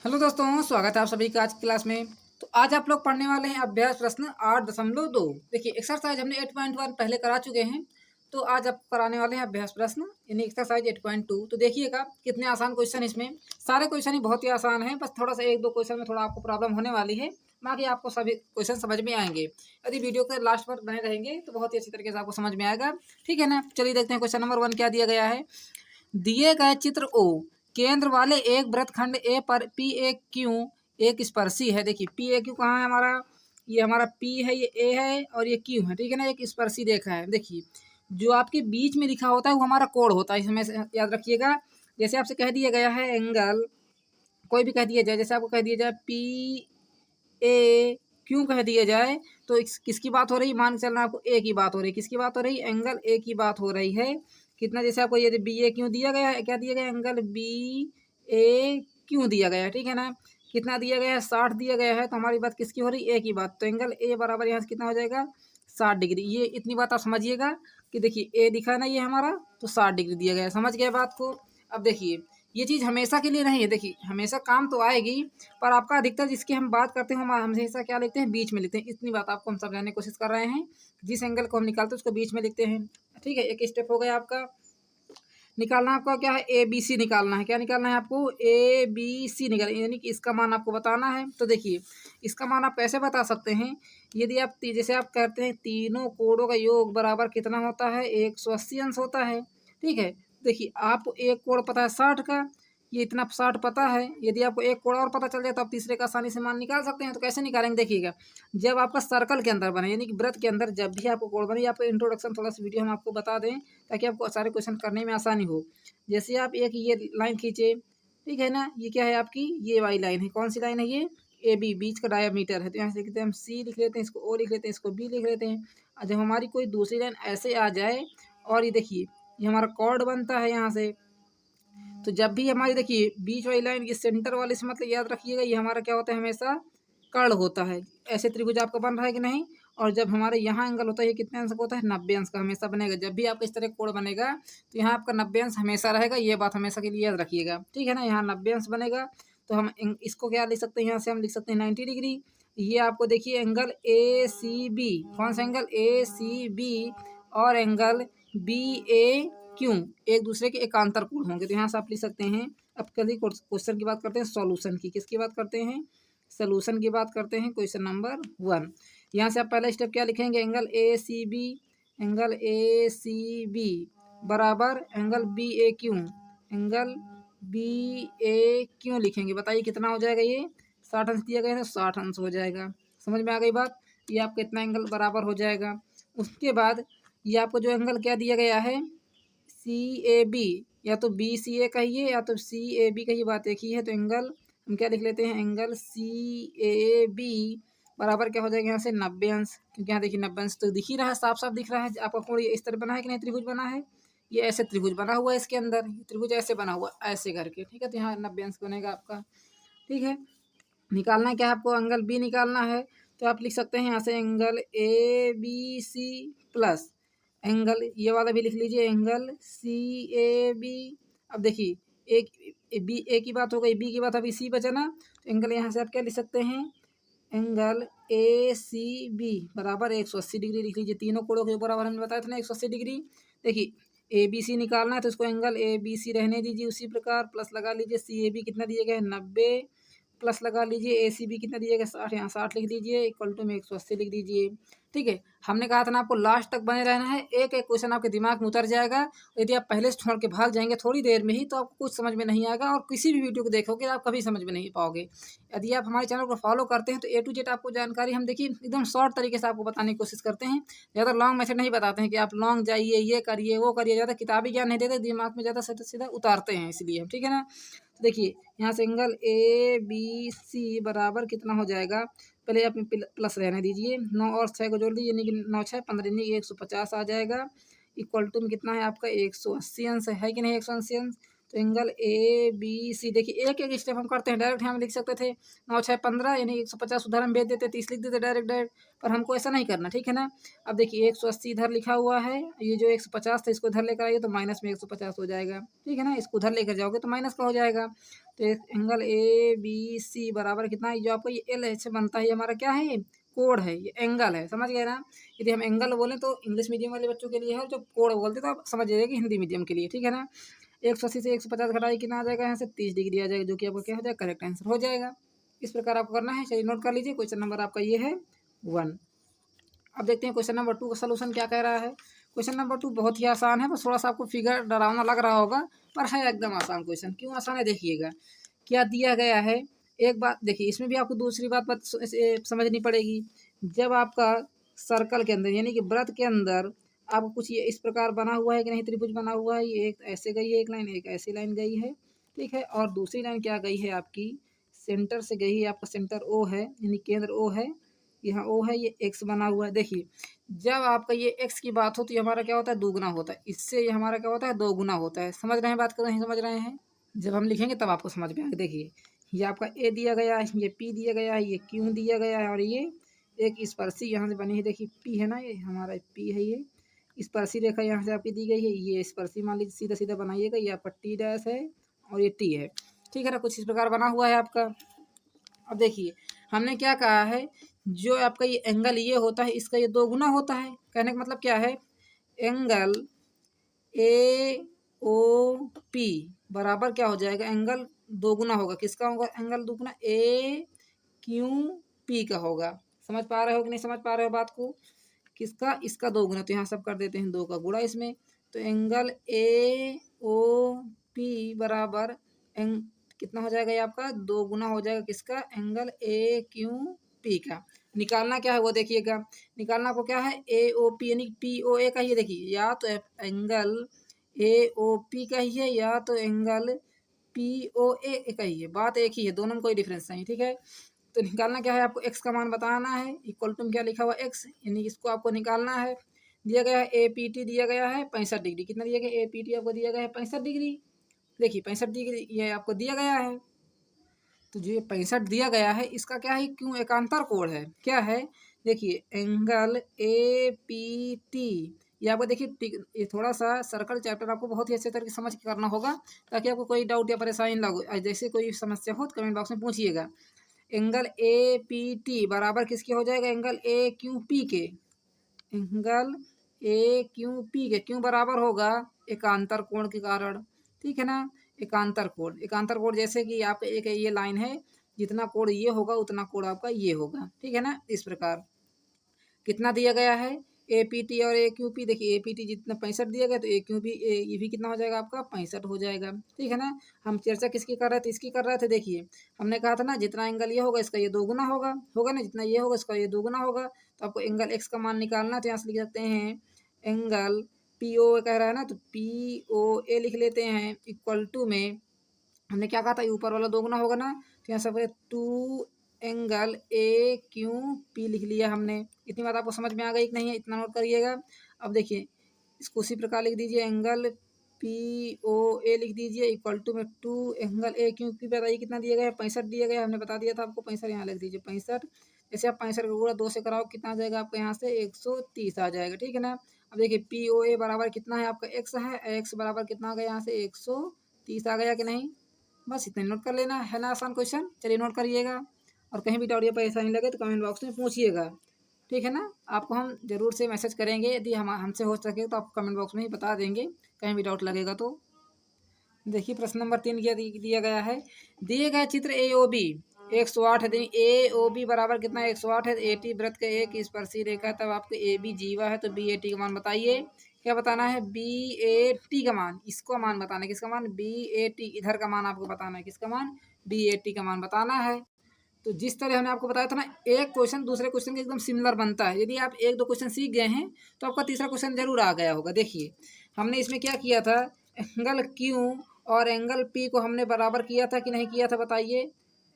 Hello दोस्तों, स्वागत है आप सभी का आज की क्लास में। तो आज आप लोग पढ़ने वाले हैं अभ्यास प्रश्न 8.2। देखिए एक्सरसाइज हमने 8.1 पहले करा चुके हैं, तो आज आप कराने वाले हैं अभ्यास प्रश्न यानी एक्सरसाइज 8.2। तो देखिएगा कितने आसान क्वेश्चन इसमें, सारे क्वेश्चन ही बहुत ही आसान हैं, बस थोड़ा सा एक दो क्वेश्चन में थोड़ा आपको प्रॉब्लम होने वाली है, बाकी आपको सभी क्वेश्चन समझ में आएंगे। यदि वीडियो के लास्ट पर बने रहेंगे तो बहुत ही अच्छी तरीके से आपको समझ में आएगा। ठीक है ना, चलिए देखते हैं क्वेश्चन नंबर 1 क्या दिया गया है। दिए गए चित्र ओ केंद्र वाले एक वृत्तखंड ए पर पी ए क्यू एक स्पर्शी है। देखिए पी ए क्यू कहाँ है हमारा, ये हमारा पी है, ये ए है और ये क्यू है। ठीक है ना, एक स्पर्शी रेखा है। देखिए जो आपके बीच में लिखा होता है वो हमारा कोण होता है, इसमें से याद रखिएगा। जैसे आपसे कह दिया गया है एंगल, कोई भी कह दिया जाए, जैसे आपको कह दिया जाए पी ए क्यों कह दिया जाए, तो किसकी बात हो रही, मान के चलना आपको ए की बात हो रही है। किसकी बात हो रही, एंगल ए की बात हो रही है। कितना, जैसे आपको ये बी ए क्यों दिया गया है, क्या दिया गया है, एंगल बी ए क्यों दिया गया है। ठीक है ना, कितना दिया गया है, 60 दिया गया है। तो हमारी बात किसकी हो रही, ए की बात। तो एंगल ए बराबर यहाँ से कितना हो जाएगा, 60 डिग्री। ये इतनी बात आप समझिएगा कि देखिए ए दिखा है ना ये हमारा, तो 60 डिग्री दिया गया है। समझ गए बात को। अब देखिए ये चीज़ हमेशा के लिए नहीं है, देखिए हमेशा काम तो आएगी, पर आपका अधिकतर जिसकी हम बात करते हैं हम हमेशा क्या लिखते हैं, बीच में लिखते हैं। इतनी बात आपको हम समझाने की कोशिश कर रहे हैं। जिस एंगल को हम निकालते हैं उसको बीच में लिखते हैं। ठीक है, एक स्टेप हो गया आपका। निकालना आपका क्या है, ए बी सी निकालना है। क्या निकालना है आपको, ए बी सी निकालना, यानी कि इसका मान आपको बताना है। तो देखिए इसका मान आप कैसे बता सकते हैं, यदि आप जैसे आप कहते हैं तीनों कोणों का योग बराबर कितना होता है, 180 अंश होता है। ठीक है, देखिए आपको एक कोण पता है 60 का, ये इतना 60 पता है। यदि आपको एक कोण और पता चल जाए तो आप तीसरे का आसानी से मान निकाल सकते हैं। तो कैसे निकालेंगे, देखिएगा जब आपका सर्कल के अंदर बने, यानी कि वृत्त के अंदर जब भी आपको कोण बने, आपको इंट्रोडक्शन थोड़ा सा वीडियो हम आपको बता दें ताकि आपको सारे क्वेश्चन करने में आसानी हो। जैसे आप एक ये लाइन खींचे, ठीक है ना, ये क्या है आपकी, ये वाली लाइन है। कौन सी लाइन है ये, ए बी, बीच का डायमीटर है। तो यहाँ से लिखते हैं हम सी लिख लेते हैं, इसको ओ लिख लेते हैं, इसको बी लिख लेते हैं। और जब हमारी कोई दूसरी लाइन ऐसे आ जाए और ये देखिए ये हमारा कॉर्ड बनता है यहाँ से, तो जब भी हमारी देखिए बीच वाली लाइन ये सेंटर वाले से मतलब याद रखिएगा ये हमारा क्या होता है, हमेशा कर्ण होता है। ऐसे त्रिभुज आपका बन रहा है कि नहीं। और जब हमारे यहाँ एंगल होता है ये कितने अंश का होता है, 90 अंश का हमेशा बनेगा। जब भी आपका इस तरह कोण बनेगा तो यहाँ आपका 90 अंश हमेशा रहेगा। ये बात हमेशा के लिए याद रखिएगा। ठीक है ना, यहाँ 90 अंश बनेगा। तो हम इसको क्या लिख सकते हैं, यहाँ से हम लिख सकते हैं 90 डिग्री। ये आपको देखिए एंगल ए सी बी, कौन सा एंगल, ए सी बी और एंगल बी ए क्यों एक दूसरे के एकांतर कोण होंगे। तो यहाँ से आप लिख सकते हैं। अब कभी क्वेश्चन की बात करते हैं, सॉल्यूशन की, किसकी बात करते हैं, सोल्यूशन की बात करते हैं। क्वेश्चन नंबर 1, यहाँ से आप पहला स्टेप क्या लिखेंगे, angle A C B, angle A C B बराबर एंगल बी ए क्यों, एंगल बी ए क्यों लिखेंगे। बताइए कितना हो जाएगा, ये 60 अंश दिया गया है तो 60 अंश हो जाएगा। समझ में आ गई बात, ये आपका इतना एंगल बराबर हो जाएगा। उसके बाद ये आपको जो एंगल क्या दिया गया है, सी ए बी, या तो बी सी ए कहिए या तो सी ए बी कहिए, बात एक ही है। तो एंगल हम क्या लिख लेते हैं, एंगल सी ए बी बराबर क्या हो जाएगा, यहाँ से 90 अंश। क्योंकि यहाँ देखिए 90 अंश तो दिख ही रहा है, साफ साफ दिख रहा है। आपका कोण ये इस तरह बना है कि नहीं, त्रिभुज बना है, ये ऐसे त्रिभुज बना हुआ है इसके अंदर, त्रिभुज ऐसे बना हुआ ऐसे करके। ठीक है, तो यहाँ 90 अंश बनेगा आपका। ठीक है, निकालना क्या है आपको, एंगल बी निकालना है। तो आप लिख सकते हैं यहाँ से angle A B C plus angle ये वाला भी लिख लीजिए, एंगल सी ए बी। अब देखिए एक बी ए की बात हो गई, बी की बात अभी सी बचा ना, तो एंगल यहाँ से आप क्या लिख सकते हैं, एंगल ए सी बी बराबर 180 डिग्री लिख लीजिए। तीनों कोणों के बराबर हमने बताया था ना 180 डिग्री। देखिए ए बी सी निकालना है तो इसको एंगल ए बी सी रहने दीजिए उसी प्रकार, प्लस लगा लीजिए सी ए बी कितना दिया गया है 90, प्लस लगा लीजिए ए सी बी कितना दिया गया 60, यहाँ 60 लिख दीजिए, इक्वल टू में 180 लिख दीजिए। ठीक है, हमने कहा था ना आपको लास्ट तक बने रहना है, एक एक क्वेश्चन आपके दिमाग में उतर जाएगा। यदि आप पहले से छोड़ के भाग जाएंगे थोड़ी देर में ही तो आपको कुछ समझ में नहीं आएगा, और किसी भी वीडियो को देखोगे आप कभी समझ में नहीं पाओगे। यदि आप हमारे चैनल को फॉलो करते हैं तो ए टू जेड आपको जानकारी हम देखिए एकदम शॉर्ट तरीके से आपको बताने की कोशिश करते हैं। ज़्यादा लॉन्ग मेथड नहीं बताते हैं कि आप लॉन्ग जाइए, ये करिए, वो करिए। ज़्यादा किताबी ज्ञान नहीं देते, दिमाग में ज़्यादा सीधा सीधा उतारते हैं इसलिए। ठीक है ना, तो देखिए यहाँ से एंगल ए बी सी बराबर कितना हो जाएगा, पहले आप प्लस रहने दीजिए, 9 और 6 को जोड़ दीजिए, यानी कि 9 6 15, यानी कि 150 आ जाएगा। इक्वल टू में कितना है आपका 180 अंश है कि नहीं, 180 अंश। तो एंगल ए बी सी, देखिए एक एक स्टेप हम करते हैं। डायरेक्ट हम लिख सकते थे 9 6 15 यानी 150 उधर हम भेज देते, 30 लिख देते डायरेक्ट डायरेक्ट, पर हमको ऐसा नहीं करना, ठीक है ना। अब देखिए 180 इधर लिखा हुआ है, ये जो 150 था इसको इधर लेकर आइए तो माइनस में 150 हो जाएगा, ठीक है ना। इसको उधर लेकर जाओगे तो माइनस का हो जाएगा। तो एंगल ए बी सी बराबर कितना है, जो आपको ये एल एच बनता है, ये हमारा क्या है, ये कोड है, ये एंगल है, समझ गए ना। यदि हम एंगल बोलें तो इंग्लिश मीडियम वाले बच्चों के लिए है, जो कोड बोलते तो आप समझ जाइए कि हिंदी मीडियम के लिए, ठीक है ना। 180 से 150 घटाई कितना आ जाएगा, यहाँ से 30 डिग्री आ जाएगा, जो कि आपका क्या हो जाएगा, करेक्ट आंसर हो जाएगा। इस प्रकार आपको करना है। चलिए नोट कर लीजिए, क्वेश्चन नंबर आपका ये है 1। अब देखते हैं क्वेश्चन नंबर 2 का सलूशन क्या कह रहा है। क्वेश्चन नंबर 2 बहुत ही आसान है, बस थोड़ा सा आपको फिगर डरावना लग रहा होगा, पर है एकदम आसान क्वेश्चन। क्यों आसान है देखिएगा, क्या दिया गया है। एक बात देखिए, इसमें भी आपको दूसरी बात समझनी पड़ेगी। जब आपका सर्कल के अंदर यानी कि वृत्त के अंदर आपको कुछ ये इस प्रकार बना हुआ है कि नहीं, त्रिभुज बना हुआ है, ये एक ऐसे गई है एक लाइन, एक ऐसी लाइन गई है, ठीक है, और दूसरी लाइन क्या गई है आपकी, सेंटर से गई है, आपका सेंटर ओ है यानी केंद्र ओ है, यहाँ ओ है, ये एक्स बना हुआ है। देखिए जब आपका ये एक्स की बात हो तो ये हमारा क्या होता है, दोगुना होता है, इससे ये हमारा क्या होता है, दोगुना होता है। समझ रहे हैं बात कर रहे हैं, समझ रहे हैं। जब हम लिखेंगे तब आपको समझ में आएगा। देखिए ये आपका ए दिया गया है, ये पी दिया गया है, ये क्यू दिया गया है, और ये एक स्पर्शी यहाँ से बनी है, देखिए पी है ना, ये हमारा पी है, ये स्पर्शी रेखा यहाँ से आपकी दी गई है, ये स्पर्शी मान लीजिए सीधा सीधा बनाइएगा, ये आपका टी डैश है और ये टी है, ठीक है ना, कुछ इस प्रकार बना हुआ है आपका। अब देखिए हमने क्या कहा है, जो आपका ये एंगल ये होता है इसका ये दोगुना होता है। कहने का मतलब क्या है, एंगल ए ओ पी बराबर क्या हो जाएगा, एंगल दोगुना होगा, किसका होगा, एंगल दोगुना ए क्यू पी का होगा। समझ पा रहे हो कि नहीं समझ पा रहे हो बात को, किसका, इसका दोगुना, तो यहाँ सब कर देते हैं 2 का गुणा इसमें, तो एंगल ए ओ पी बराबर कितना हो जाएगा, ये आपका दोगुना हो जाएगा, किसका, एंगल ए क्यू पी का। निकालना क्या है वो देखिएगा, निकालना आपको क्या है, ए ओ पी यानी पी ओ ए का ही है। देखिए या तो एंगल ए ओ पी का ही है या तो एंगल पी ओ ए का ही है, बात एक ही है, दोनों में कोई डिफरेंस नहीं, ठीक है। तो निकालना क्या है, आपको एक्स का मान बताना है, इक्वल टू क्या लिखा हुआ एक्स, यानी इसको आपको निकालना है। दिया गया है ए पी टी, दिया गया है 65 डिग्री, कितना दिया गया, ए पी टी आपको दिया गया है 65 डिग्री। देखिए 65 डिग्री ये आपको दिया गया है, तो जो ये 65 दिया गया है इसका क्या है, क्यों एकांतर कोण है, क्या है, देखिए एंगल ए पी टी, ये आपको देखिए ये थोड़ा सा सर्कल चैप्टर आपको बहुत ही अच्छे तरीके से समझ के करना होगा, ताकि आपको कोई डाउट या परेशानी ना हो। जैसे कोई समस्या हो तो कमेंट बॉक्स में पूछिएगा। एंगल ए पी टी बराबर किसके हो जाएगा, एंगल ए क्यू पी के, एंगल ए क्यू पी के, क्यों बराबर होगा, एकांतर कोण के कारण, ठीक है ना। एकांतर कोण जैसे कि आपका एक ये लाइन है, जितना कोण ये होगा उतना कोण आपका ये होगा, ठीक है ना। इस प्रकार कितना दिया गया है, ए पी टी और ए क्यू पी, देखिए ए पी टी जितना 65 दिया गया तो ए क्यू पी ये भी कितना हो जाएगा आपका 65 हो जाएगा, ठीक है ना। हम चर्चा किसकी कर रहे थे, इसकी कर रहे थे। देखिए हमने कहा था ना, जितना एंगल ये होगा इसका ये दोगुना होगा, होगा ना, जितना ये होगा इसका ये दोगुना होगा, तो आपको एंगल एक्स का मान निकालना, तो यहाँ से लिख सकते हैं एंगल पी ओ कह रहा है ना, तो पी ओ ए लिख लेते हैं, इक्वल टू में हमने क्या कहा था, ऊपर वाला दोगुना होगा ना, तो यहाँ सब 2 एंगल ए क्यू पी लिख लिया हमने। इतनी बात आपको समझ में आ गई कि नहीं है, इतना नोट करिएगा। अब देखिए इसको उसी प्रकार लिख दीजिए, एंगल पी ओ ए लिख दीजिए, इक्वल टू में 2 एंगल ए क्यू पी, बताइए कितना दिया गया है, 65 दिया गया, हमने बता दिया था आपको 65, यहाँ लिख दीजिए 65। जैसे आप 65 का गुणा 2 से कराओ कितना आ जाएगा आपका, यहाँ से 130 आ जाएगा, ठीक है ना। अब देखिए पी ओ ए बराबर कितना है आपका, एक्स है, एक्स बराबर कितना आ गया, यहाँ से 130 आ गया कि नहीं, बस इतना नोट कर लेना है ना, आसान क्वेश्चन। चलिए नोट करिएगा, और कहीं भी डाउट या परेशानी लगे तो कमेंट बॉक्स में पूछिएगा, ठीक है ना। आपको हम ज़रूर से मैसेज करेंगे, यदि हमसे हो सके तो आपको कमेंट बॉक्स में ही बता देंगे, कहीं भी डाउट लगेगा तो। देखिए प्रश्न नंबर 3 क्या दिया गया है, दिए गए चित्र ए ओ बी 108 है, ए ओ बी बराबर कितना है 108 है, ए टी वृत्त का एक स्पर्शी रेखा है, तब आपको ए बी जीवा है, तो बी ए टी का मान बताइए। क्या बताना है, बी ए टी का मान, इसको मान बताना है, किसका मान, बी ए टी, इधर का मान आपको बताना है, किसका मान, बी ए टी का मान बताना है। तो जिस तरह हमने आपको बताया था ना, एक क्वेश्चन दूसरे क्वेश्चन के एकदम सिमिलर बनता है, यदि आप 1-2 क्वेश्चन सीख गए हैं तो आपका तीसरा क्वेश्चन जरूर आ गया होगा। देखिए हमने इसमें क्या किया था, एंगल क्यू और एंगल पी को हमने बराबर किया था कि नहीं किया था, बताइए।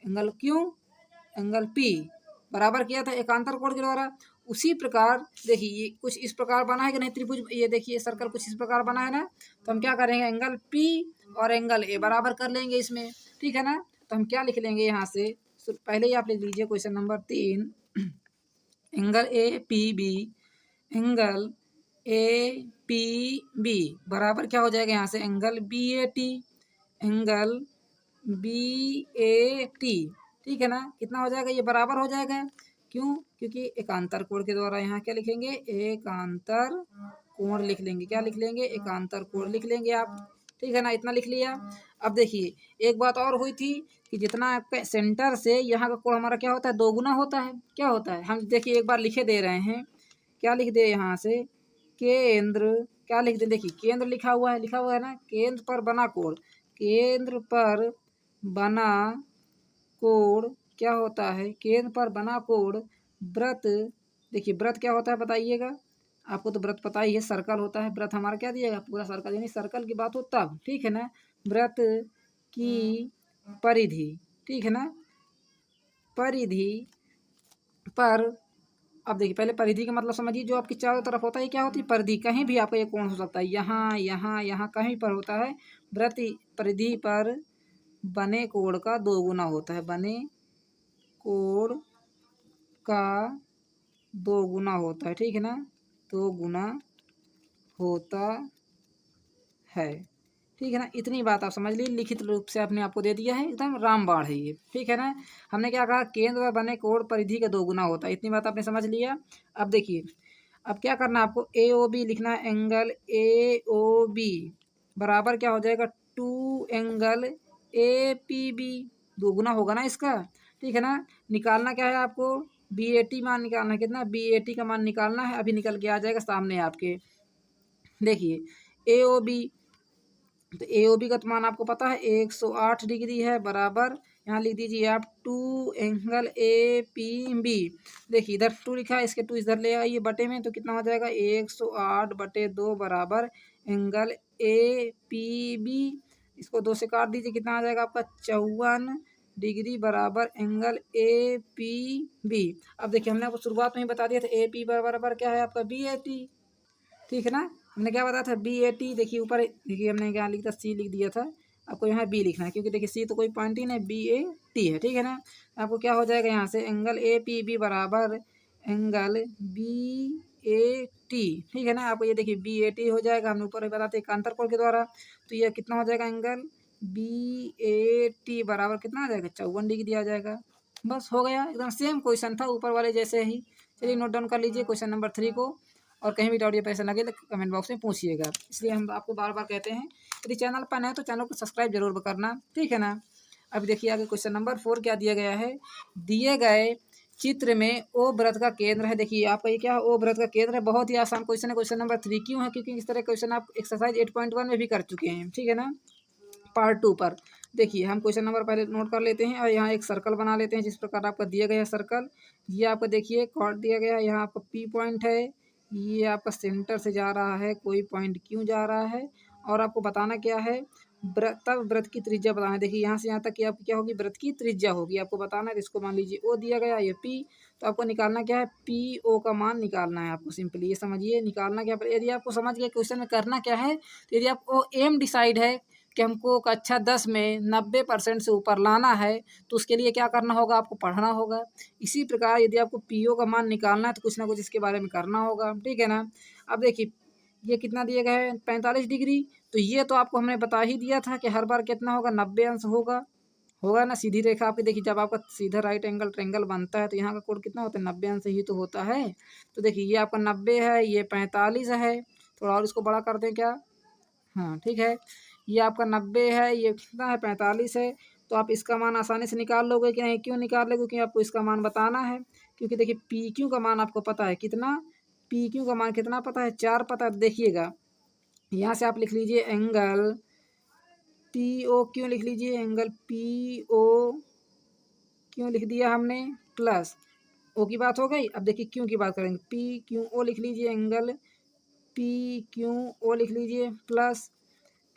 एंगल क्यू एंगल पी बराबर किया था एकांतर कोण के द्वारा। उसी प्रकार देखिए ये कुछ इस प्रकार बना है कि नहीं त्रिभुज, ये देखिए सर्कल कुछ इस प्रकार बना है ना, तो हम क्या करेंगे, एंगल पी और एंगल ए बराबर कर लेंगे इसमें, ठीक है ना। तो हम क्या लिख लेंगे यहाँ से, पहले ही आप लिख लीजिए question number 3, angle A P B, angle A P B बराबर क्या हो जाएगा यहाँ से, angle B A T, angle B A T, ठीक है ना। कितना हो जाएगा, ये बराबर हो जाएगा। क्यों, क्योंकि एकांतर कोण के द्वारा यहाँ क्या लिखेंगे, एकांतर कोण लिख लेंगे। क्या लिख लेंगे, एकांतर कोण लिख लेंगे आप, ठीक है ना। इतना लिख लिया। अब देखिए एक बात और हुई थी कि जितना आपका सेंटर से यहाँ का कोण हमारा क्या होता है, दोगुना होता है। क्या होता है, हम देखिए एक बार लिखे दे रहे हैं, क्या लिख दे यहाँ से, केंद्र, क्या लिख दे, देखिए केंद्र लिखा हुआ है ना, केंद्र पर बना कोण, केंद्र पर बना कोण क्या होता है, केंद्र पर बना कोण व्रत, देखिए व्रत क्या होता है बताइएगा, आपको तो व्रत पता ही है, सर्कल होता है। व्रत हमारा क्या दिएगा, पूरा सर्कल, यानी सर्कल की बात हो तब, ठीक है ना। व्रत की परिधि, ठीक है ना, परिधि पर, अब देखिए पहले परिधि का मतलब समझिए, जो आपकी चारों तरफ होता है क्या होती है, परिधि, कहीं भी आपका ये कोण हो सकता है, यहाँ यहाँ यहाँ कहीं पर होता है। व्रत परिधि पर बने कोण का दोगुना होता है, बने कोण का दोगुना होता है, ठीक है ना, दोगुना होता है, ठीक है ना। इतनी बात आप समझ लीजिए, लिखित रूप से आपने आपको दे दिया है, एकदम रामबाण है ये, ठीक है ना। हमने क्या कहा, केंद्र पर बने कोण परिधि का दोगुना होता है, इतनी बात आपने समझ लिया। अब देखिए अब क्या करना है आपको, ए ओ बी लिखना है, एंगल ए ओ बी बराबर क्या हो जाएगा, 2 एंगल ए पी बी, दोगुना होगा ना इसका, ठीक है ना। निकालना क्या है आपको, बी ए टी मान निकालना है, कितना, बी ए टी का मान निकालना है, अभी निकल के आ जाएगा सामने आपके। देखिए ए ओ बी, तो ए ओ बी का तो मान आपको पता है 108 डिग्री है, बराबर यहाँ लिख दीजिए आप 2 एंगल ए पी बी। देखिए इधर 2 लिखा है, इसके 2 इधर ले आइए बटे में, तो कितना हो जाएगा 108/2 बराबर एंगल ए पी बी। इसको 2 से काट दीजिए, कितना आ जाएगा आपका 54 डिग्री बराबर एंगल ए पी बी। अब देखिए हमने आपको शुरुआत में ही बता दिया था, ए पी बराबर क्या है आपका बी ए टी, ठीक है ना। हमने क्या बताया था, बी ए टी, देखिए ऊपर देखिए हमने क्या लिखा था, सी लिख दिया था, आपको यहाँ बी लिखना है, क्योंकि देखिए सी तो कोई पॉइंट ही नहीं, बी ए टी है, ठीक है ना। आपको क्या हो जाएगा यहाँ से, एंगल ए पी बी बराबर एंगल बी ए टी, ठीक है ना। आपको ये देखिए बी ए टी हो जाएगा, हमने ऊपर बताते एकांतर कोण के द्वारा, तो ये कितना हो जाएगा, एंगल बी ए टी बराबर कितना आ जाएगा, 54 डिग्री आ जाएगा। बस हो गया, एकदम सेम क्वेश्चन था ऊपर वाले जैसे ही। चलिए नोट डाउन कर लीजिए क्वेश्चन नंबर 3 को, और कहीं भी डाउट या पैसा लगे तो कमेंट बॉक्स में पूछिएगा। इसलिए हम आपको बार बार कहते हैं, यदि चैनल पर नए तो चैनल को सब्सक्राइब जरूर करना, ठीक है ना। अभी देखिए आगे क्वेश्चन नंबर 4 क्या दिया गया है, दिए गए चित्र में ओ व्रत का केंद्र है। देखिए आपका ये क्या है, ओ व्रत का केंद्र है, बहुत ही आसान क्वेश्चन है। क्वेश्चन नंबर 3 क्यों है, क्योंकि इस तरह क्वेश्चन आप एक्सरसाइज 8.1 में भी कर चुके हैं, ठीक है ना, पार्ट 2 पर। देखिए हम क्वेश्चन नंबर पहले नोट कर लेते हैं, और यहाँ एक सर्कल बना लेते हैं, जिस प्रकार आपका दिया गया है सर्कल। ये आपको देखिए कॉर्ड दिया गया है, यहाँ आपका पी पॉइंट है, ये आपका सेंटर से जा रहा है, कोई पॉइंट क्यों जा रहा है, और आपको बताना क्या है, तब व्रत की त्रिज्या बताना है। देखिए यहाँ से यहाँ तक कि आपकी क्या होगी, व्रत की त्रिज्या होगी, आपको बताना है। तो इसको मान लीजिए ओ दिया गया, ये पी, तो आपको निकालना क्या है, पी ओ का मान निकालना है आपको, सिंपली ये समझिए निकालना क्या। यदि आपको समझ गया क्वेश्चन में करना क्या है, तो यदि आपको एम डिसाइड है कि हमको कक्षा 10 में 90% से ऊपर लाना है, तो उसके लिए क्या करना होगा, आपको पढ़ना होगा। इसी प्रकार यदि आपको पीओ का मान निकालना है, तो कुछ ना कुछ इसके बारे में करना होगा, ठीक है ना। अब देखिए ये कितना दिया गया है, 45 डिग्री, तो ये तो आपको हमने बता ही दिया था कि हर बार कितना होगा, 90 अंश होगा, होगा ना। सीधी रेखा आपकी देखिए, जब आपका सीधा राइट एंगल ट्रायंगल बनता है, तो यहाँ का कोण कितना होता है, 90 अंश ही तो होता है। तो देखिए ये आपका 90 है, ये 45 है, थोड़ा और इसको बड़ा कर दें क्या, हाँ ठीक है। ये आपका 90 है, ये कितना है, 45 है, तो आप इसका मान आसानी से निकाल लोगे कि नहीं, क्यों निकाल लोगे, क्योंकि आपको इसका मान बताना है। क्योंकि देखिए पी क्यू का मान आपको पता है कितना, पी क्यू का मान कितना पता है, 4 पता है। देखिएगा यहाँ से आप लिख लीजिए एंगल पी ओ क्यों लिख लीजिए, एंगल पी ओ क्यों लिख दिया हमने, प्लस ओ की बात हो गई। अब देखिए क्यों की बात करेंगे, पी क्यू ओ लिख लीजिए, एंगल पी क्यू ओ लिख लीजिए, प्लस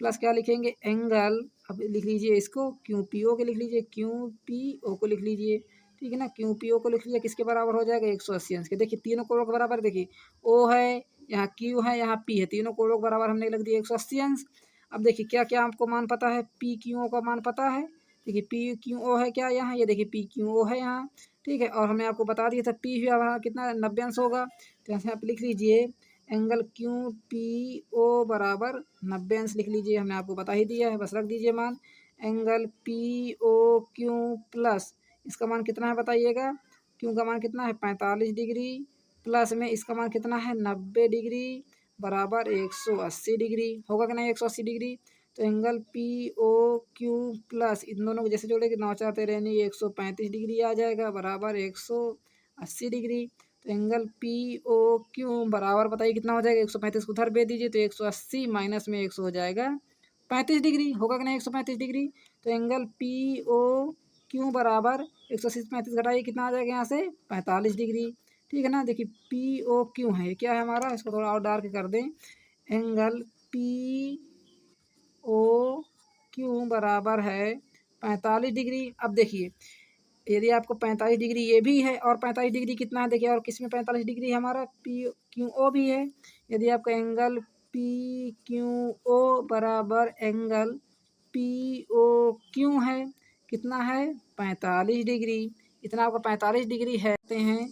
प्लस क्या लिखेंगे, एंगल, अब लिख लीजिए इसको क्यू पी ओ के लिख लीजिए, क्यू पी ओ को लिख लीजिए, ठीक है ना। क्यू पी ओ को लिख लीजिए, किसके बराबर हो जाएगा, 180 अंश के। देखिए तीनों कोणों के बराबर, देखिए ओ है, यहाँ क्यू है, यहाँ पी है, तीनों कोणों के बराबर हमने लिख दिया 180 अंश। अब देखिए क्या क्या आपको मान पता है, पी क्यू ओ का मान पता है। देखिए पी क्यू ओ है क्या यहाँ, ये देखिए पी क्यू ओ है यहाँ, ठीक है। और हमने आपको बता दिया था पी भी हमारा कितना 90 अंश होगा, तो यहाँ से आप लिख लीजिए एंगल क्यू पी ओ बराबर 90 अंश लिख लीजिए, हमने आपको बता ही दिया है, बस रख दीजिए मान। Angle P O Q plus इसका मान कितना है बताइएगा, क्यू का मान कितना है 45 डिग्री, प्लस में इसका मान कितना है 90 डिग्री बराबर 180 डिग्री, होगा कि नहीं 180 डिग्री। तो angle P O Q plus इन दोनों को जैसे जोड़ेंगे 9 4 13 135 डिग्री आ जाएगा बराबर 180 डिग्री। तो एंगल पी ओ क्यू बराबर बताइए कितना हो जाएगा, 135 को उधर भेज दीजिए तो 180 माइनस में 100 हो जाएगा 35 डिग्री, होगा कि नहीं 135 डिग्री। तो एंगल पी ओ क्यू बराबर 180 से 35 घटाइए कितना आ जाएगा यहाँ से 45 डिग्री, ठीक है ना। देखिए पी ओ क्यू है, क्या है हमारा, इसको थोड़ा और डार्क कर दें। एंगल पी ओ क्यू बराबर है 45 डिग्री। अब देखिए यदि आपको 45 डिग्री ये भी है और 45 डिग्री कितना है, देखिए और किस में 45 डिग्री हमारा पी क्यू ओ भी है। यदि आपका एंगल पी क्यू ओ बराबर एंगल पी ओ क्यू है, कितना है 45 डिग्री, इतना आपका 45 डिग्री है हैं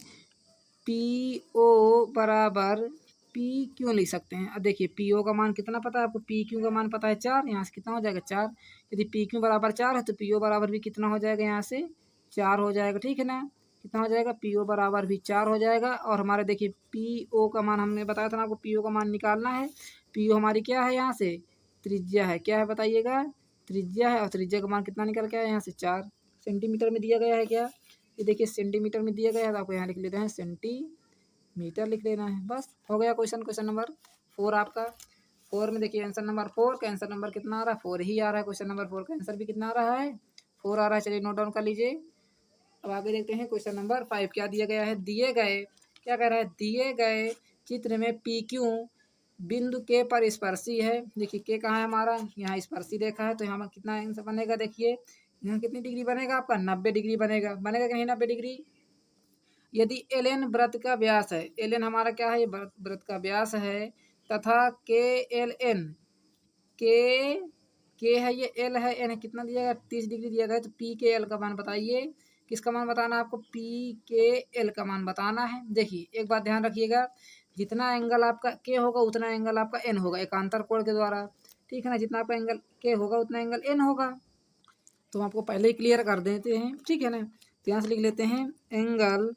पी ओ बराबर पी क्यू लिख सकते हैं। अब देखिए पी ओ का मान कितना पता है आपको, पी क्यू का मान पता है 4, यहाँ से कितना हो जाएगा 4। यदि पी क्यू बराबर 4 है तो पी ओ बराबर भी कितना हो जाएगा यहाँ से 4 हो जाएगा, ठीक है ना। कितना हो जाएगा पी ओ बराबर भी 4 हो जाएगा। और हमारे देखिए पी ओ का मान हमने बताया था ना आपको, पी ओ का मान निकालना है। पी ओ हमारी क्या है यहाँ से त्रिज्या है, क्या है बताइएगा त्रिज्या है, और त्रिज्या का मान कितना निकल के आया यहाँ से 4 सेंटीमीटर में दिया गया है क्या, ये देखिए सेंटीमीटर में दिया गया है, तो आपको यहाँ लिख लेते हैं सेंटीमीटर लिख लेना है, बस हो गया क्वेश्चन नंबर 4 आपका। 4 में देखिए आंसर नंबर 4 का आंसर नंबर कितना आ रहा है 4 ही आ रहा है, क्वेश्चन नंबर 4 का आंसर भी कितना आ रहा है 4 आ रहा है। चलिए नोट डाउन कर लीजिए। अब आगे देखते हैं क्वेश्चन नंबर 5 क्या दिया गया है, दिए गए क्या कह रहा है, दिए गए चित्र में पी क्यू बिंदु के पर स्पर्शी है। देखिए के कहाँ है हमारा, यहाँ स्पर्शी देखा है, तो यहाँ कितना आंसर बनेगा, देखिए यहाँ कितनी डिग्री बनेगा आपका 90 डिग्री बनेगा, बनेगा कि नहीं 90 डिग्री। यदि एल एन वृत्त का व्यास है, एल एन हमारा क्या है, ये वृत्त का व्यास है, तथा के एल एन के है ये एल है, एन कितना दिया गया 30 डिग्री दिया गया, तो पी के एल का मान बताइए, किसका मान बताना है आपको, पी के एल का मान बताना है। देखिए एक बात ध्यान रखिएगा, जितना एंगल आपका के होगा उतना एंगल आपका एन होगा एकांतर कोण के द्वारा, ठीक है ना। जितना आपका एंगल के होगा उतना एंगल एन होगा, तो हम आपको पहले ही क्लियर कर देते हैं, ठीक है ना। तो यहाँ से लिख लेते हैं एंगल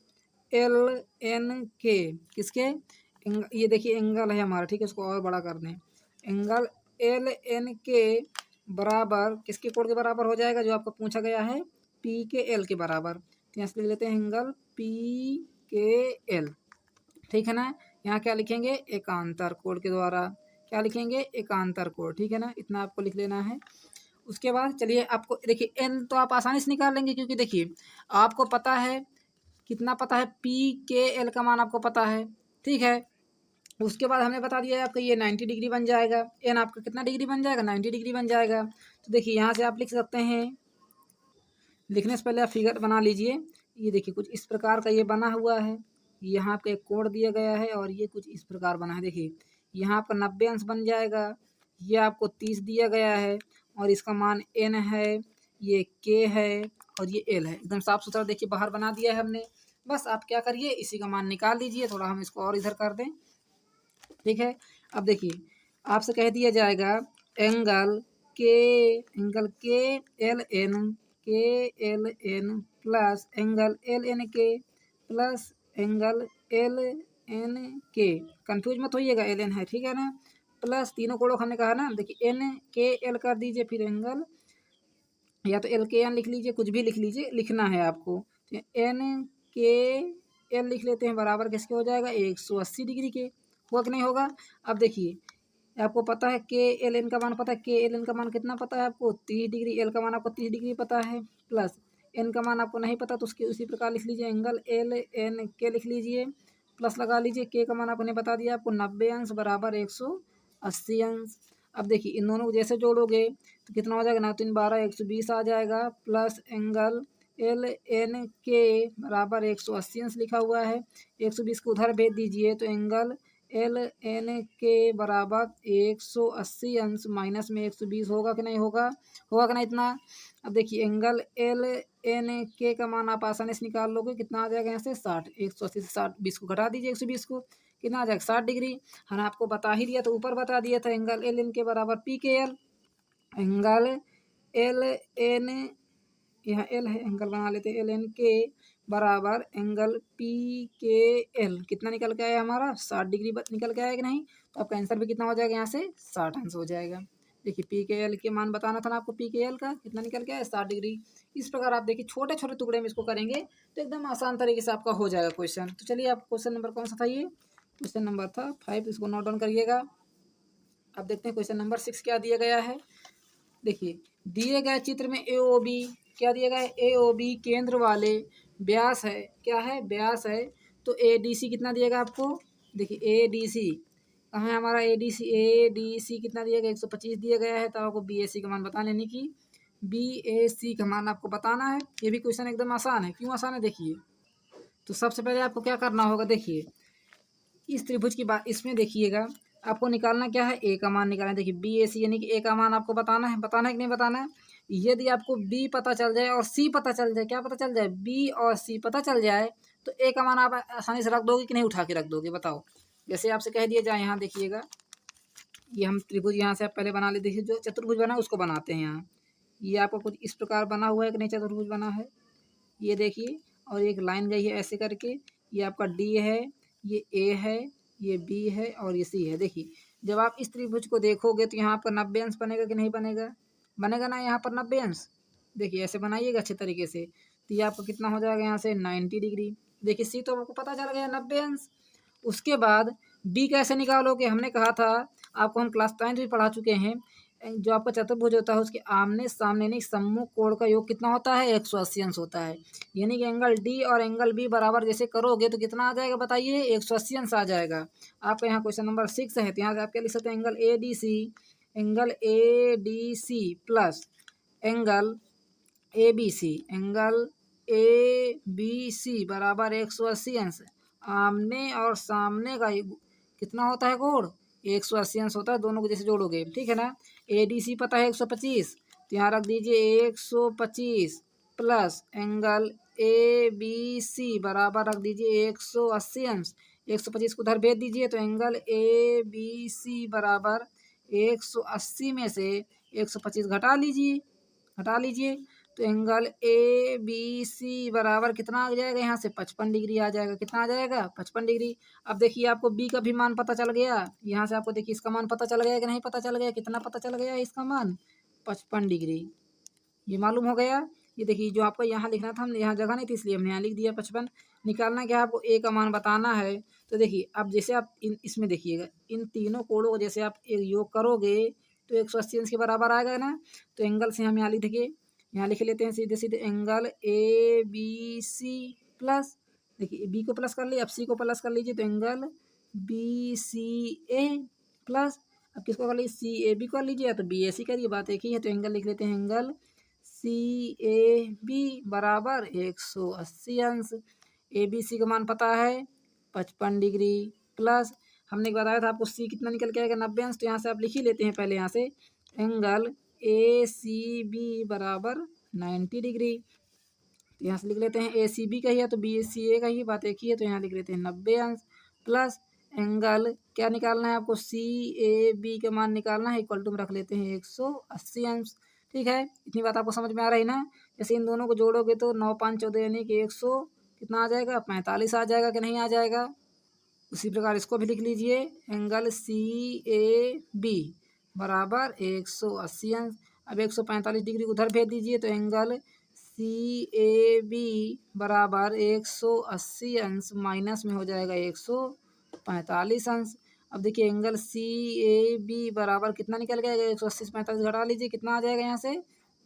एल एन के किसके ये देखिए एंगल है हमारा, ठीक है, इसको और बड़ा कर दें। एंगल एल एन के बराबर किसके कोण के बराबर हो जाएगा, जो आपको पूछा गया है पी के एल के बराबर। तो यहाँ से लिख लेते हैं एंगल पी के एल, ठीक है ना। यहाँ क्या लिखेंगे एकांतर कोण के द्वारा, क्या लिखेंगे एकांतर कोण, ठीक है ना, इतना आपको लिख लेना है। उसके बाद चलिए आपको देखिए एन तो आप आसानी से निकाल लेंगे, क्योंकि देखिए आपको पता है कितना पता है पी के एल का मान आपको पता है, ठीक है। उसके बाद हमें बता दिया है आपका ये 90 डिग्री बन जाएगा, एन आपका कितना डिग्री बन जाएगा 90 डिग्री बन जाएगा। तो देखिए यहाँ से आप लिख सकते हैं, लिखने से पहले आप फिगर बना लीजिए। ये देखिए कुछ इस प्रकार का ये बना हुआ है, यहाँ आपका एक कोण दिया गया है और ये कुछ इस प्रकार बना है। देखिए यहाँ आपका 90 अंश बन जाएगा, ये आपको 30 दिया गया है और इसका मान एन है, ये के है और ये एल है। एकदम साफ सुथरा देखिए बाहर बना दिया है हमने। बस आप क्या करिए इसी का मान निकाल लीजिए, थोड़ा हम इसको और इधर कर दें, ठीक है। अब देखिए आपसे कह दिया जाएगा angle K L N plus angle L N K plus angle L N K, confuse मत होइएगा एल एन है, ठीक है ना, प्लस तीनों कोणों को हमने कहा ना, देखिए एन के एल कर दीजिए, फिर एंगल या तो एल के एन लिख लीजिए, कुछ भी लिख लीजिए, लिखना है आपको। तो एन के एल लिख लेते हैं बराबर किसके हो जाएगा 180 डिग्री के, होगा कि नहीं होगा। अब देखिए आपको पता है के एल एन का मान पता है, के एल एन का मान कितना पता है आपको 30 डिग्री, एल का मान आपको 30 डिग्री पता है, प्लस एन का मान आपको नहीं पता तो उसके उसी प्रकार लिख लीजिए एंगल एल एन के लिख लीजिए, प्लस लगा लीजिए के का मान आपने बता दिया आपको 90 अंश बराबर 180 अंश। अब देखिए इन दोनों को जैसे जोड़ोगे तो कितना हो जाएगा 9 3 12 120 आ जाएगा, प्लस एंगल एल एन के बराबर 180 अंश लिखा हुआ है, 120 को उधर भेज दीजिए तो एंगल एल एन के बराबर 180 अंश माइनस में 120 होगा कि नहीं होगा, होगा कि नहीं इतना। अब देखिए एंगल एल एन के का मान आप आसानी से निकाल लोगे, कितना आ जाएगा यहाँ से 60, 180 से 60 20 को घटा दीजिए 120 को, कितना आ जाएगा 60 डिग्री। हमने आपको बता ही दिया, तो ऊपर बता दिया था एंगल एल एन के बराबर पी के एल, एंगल एल एन यहाँ एल है, एंगल बना लेते हैं एल एन के बराबर एंगल पी के एल, कितना निकल के आया हमारा 60 डिग्री निकल के आया कि नहीं। तो आपका आंसर भी कितना हो जाएगा यहाँ से 60 अंश हो जाएगा। देखिए पी के एल के मान बताना था ना आपको, पी के एल का कितना निकल के आया 60 डिग्री। इस प्रकार आप देखिए छोटे छोटे टुकड़े में इसको करेंगे तो एकदम आसान तरीके से आपका हो जाएगा क्वेश्चन। तो चलिए आप क्वेश्चन नंबर कौन सा था, ये क्वेश्चन नंबर था 5, इसको नोट डाउन करिएगा। अब देखते हैं क्वेश्चन नंबर 6 क्या दिया गया है। देखिए दिए गए चित्र में ए ओ बी, क्या दिया गया है ए ओ बी केंद्र वाले व्यास है, क्या है व्यास है। तो ए डी सी कितना दिएगा आपको, देखिए ए डी सी कहाँ है हमारा, ए डी सी कितना दिया गया 125 दिया गया है। तो आपको बी ए सी का मान बताना, यानी कि बी ए सी का मान आपको बताना है। ये भी क्वेश्चन एकदम आसान है, क्यों आसान है देखिए। तो सबसे पहले आपको क्या करना होगा, देखिए इस त्रिभुज की बात इसमें देखिएगा, आपको निकालना क्या है ए का मान निकालना है। देखिए बी ए सी यानी कि ए का मान आपको बताना है, बताना है कि नहीं बताना है। यदि आपको बी पता चल जाए और सी पता चल जाए, क्या पता चल जाए बी और सी पता चल जाए, तो ए का मान आप आसानी से रख दोगे कि नहीं उठा के रख दोगे, बताओ। जैसे आपसे कह दिया जाए, यहाँ देखिएगा ये हम त्रिभुज यहाँ से आप पहले बना ले, देखिए जो चतुर्भुज बना है उसको बनाते हैं। यहाँ ये आपको कुछ इस प्रकार बना हुआ है कि नहीं, चतुर्भुज बना है ये देखिए, और एक लाइन गई है ऐसे करके, ये आपका डी है, ये ए है, ये बी है और ये सी है। देखिए जब आप इस त्रिभुज को देखोगे तो यहाँ पर 90 अंश बनेगा कि नहीं बनेगा, बनेगा ना यहाँ पर 90 अंश। देखिए ऐसे बनाइएगा अच्छे तरीके से, तो ये आपको कितना हो जाएगा यहाँ से 90 डिग्री। देखिए सी तो आपको पता चल गया 90 अंश। उसके बाद बी कैसे निकालोगे, हमने कहा था आपको, हम क्लास 10 भी पढ़ा चुके हैं, जो आपका चतुर्भुज होता है उसके आमने सामने नहीं सम्मुख कोण का योग कितना होता है 180 अंश होता है। यानी कि एंगल डी और एंगल बी बराबर जैसे करोगे तो कितना आ जाएगा बताइए 180 अंश आ जाएगा। आपका यहाँ क्वेश्चन नंबर 6 है, तो यहाँ से आप क्या लिख सकते हैं angle A D C, angle A D C plus angle A B C, angle A B C बराबर 180 अंश। आमने और सामने का कितना होता है कोण 180 अंश होता है, दोनों को जैसे जोड़ोगे, ठीक है ना। ए डी सी पता है 125, तो यहाँ रख दीजिए 125 plus angle A B C बराबर रख दीजिए 180 अंश। 125 को उधर भेज दीजिए, तो एंगल ए बी सी बराबर 180 में से 125 घटा लीजिए, घटा लीजिए, तो एंगल ए बी सी बराबर कितना आ जाएगा यहाँ से 55 डिग्री आ जाएगा। कितना आ जाएगा 55 डिग्री। अब देखिए आपको बी का भी मान पता चल गया, यहाँ से आपको देखिए इसका मान पता चल गया कि नहीं पता चल गया, कितना पता चल गया इसका मान 55 डिग्री, ये मालूम हो गया। ये देखिए जो आपको यहाँ लिखना था, हमने यहाँ जगह नहीं थी इसलिए हमने यहाँ लिख दिया 55। निकालना क्या आपको ए का मान बताना है। तो देखिए अब जैसे आप इसमें देखिएगा इन तीनों कोणों को जैसे आप एक योग करोगे तो 180 अंश के बराबर आएगा ना। तो एंगल से हम यहाँ लिख देखिए, यहाँ लिख लेते हैं सीधे सीधे angle A B C plus, देखिए बी को प्लस कर लिया, अब सी को प्लस कर लीजिए, तो angle B C A plus, अब किसको कर लीजिए सी ए बी कर लीजिए, तो बी ए सी करिए, बात एक ही है। तो एंगल लिख लेते हैं एंगल सी ए बी बराबर 180 अंश। ए बी सी का मान पता है 55 डिग्री प्लस हमने बताया था आपको सी कितना निकल के आएगा 90 अंश। तो यहाँ से आप लिख ही लेते हैं पहले यहाँ से एंगल ए सी बी बराबर 90 डिग्री। तो यहाँ से लिख लेते हैं ए सी बी का ही है तो बी सी ए का ही, बात एक ही है। तो यहाँ लिख लेते हैं 90 अंश प्लस एंगल क्या निकालना है आपको सी ए बी का मान निकालना है, इक्वल टू में रख लेते हैं 180 अंश। ठीक है, इतनी बात आपको समझ में आ रही ना। जैसे इन दोनों को जोड़ोगे तो 9 5 14 यानी कि 100 कितना आ जाएगा 45 आ जाएगा कि नहीं आ जाएगा। उसी प्रकार इसको भी लिख लीजिए एंगल सी ए बी बराबर 180 अंश। अब 145 डिग्री उधर भेज दीजिए, तो एंगल सी ए बी बराबर 180 अंश माइनस में हो जाएगा 145 अंश। अब देखिए एंगल सी ए बी बराबर कितना निकल गया 180 से 45 घटा लीजिए, कितना आ जाएगा यहाँ से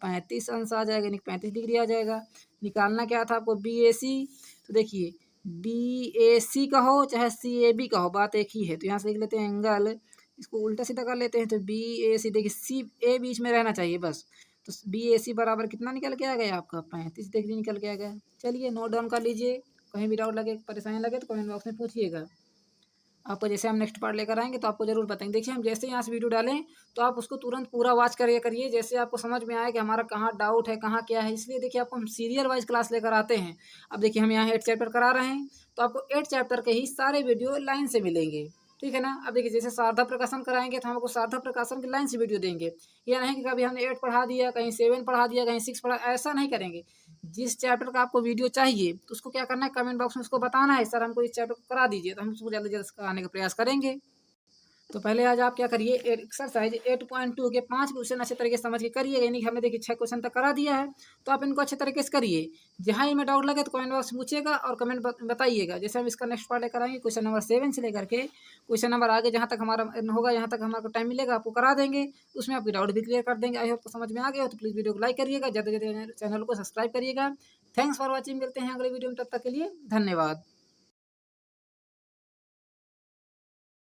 35 अंश आ जाएगा, यानी 35 डिग्री आ जाएगा। निकालना क्या था आपको बी ए सी। तो देखिए बी ए सी का हो चाहे सी ए बी का हो, बात एक ही है। तो यहाँ से लिख लेते हैं एंगल, इसको उल्टा सीधा कर लेते हैं, तो बी ए सी, देखिए सी ए बीच में रहना चाहिए बस। तो बी ए सी बराबर कितना निकल के आ गया आपका 35 डिग्री निकल के आ गया। चलिए नोट डाउन कर लीजिए, कहीं भी डाउट लगे परेशानी लगे तो कमेंट बॉक्स में पूछिएगा। आपको जैसे हम नेक्स्ट पार्ट लेकर आएंगे तो आपको जरूर बताएंगे। देखिए हम जैसे यहाँ से वीडियो डालें तो आप उसको तुरंत पूरा वॉच करिए जैसे आपको समझ में आए कि हमारा कहाँ डाउट है, कहाँ क्या है। इसलिए देखिए आपको हम सीरियल वाइज क्लास लेकर आते हैं। अब देखिए हम यहाँ 8 चैप्टर करा रहे हैं, तो आपको 8 चैप्टर के ही सारे वीडियो लाइन से मिलेंगे, ठीक है ना। अब देखिए जैसे शारदा प्रकाशन कराएंगे तो हम आपको शारदा प्रकाशन की लाइन से वीडियो देंगे। यह नहीं कि कभी हमने 8 पढ़ा दिया, कहीं 7 पढ़ा दिया, कहीं 6 पढ़ा, ऐसा नहीं करेंगे। जिस चैप्टर का आपको वीडियो चाहिए तो उसको क्या करना है, कमेंट बॉक्स में उसको बताना है सर हमको इस चैप्टर को करा दीजिए, तो हम उसको जल्दी जल्दी कराने का प्रयास करेंगे। तो पहले आज आप क्या करिए, एक्सरसाइज 8.2 के 5 क्वेश्चन अच्छे तरीके से समझ के करिए। यानी कि हमने देखिए 6 क्वेश्चन तक करा दिया है, तो आप इनको अच्छे तरीके से करिए। जहाँ इनमें डाउट लगे तो कमेंट बॉक्स में पूछिएगा और कमेंट बताइएगा। जैसे हम इसका नेक्स्ट पार्ट लेकर आएंगे क्वेश्चन नंबर 7 से लेकर के क्वेश्चन नंबर आगे जहाँ तक हमारा होगा, यहाँ तक हमारा टाइम मिलेगा आपको करा देंगे, उसमें आपकी डाउट भी क्लियर कर देंगे। आई होप तो समझ में आ गया हो तो प्लीज़ वीडियो को लाइक करिएगा, ज़्यादा से ज़्यादा चैनल को सब्सक्राइब करिएगा। थैंक्स फॉर वॉचिंग, मिलते हैं अगले वीडियो में, तब तक के लिए धन्यवाद।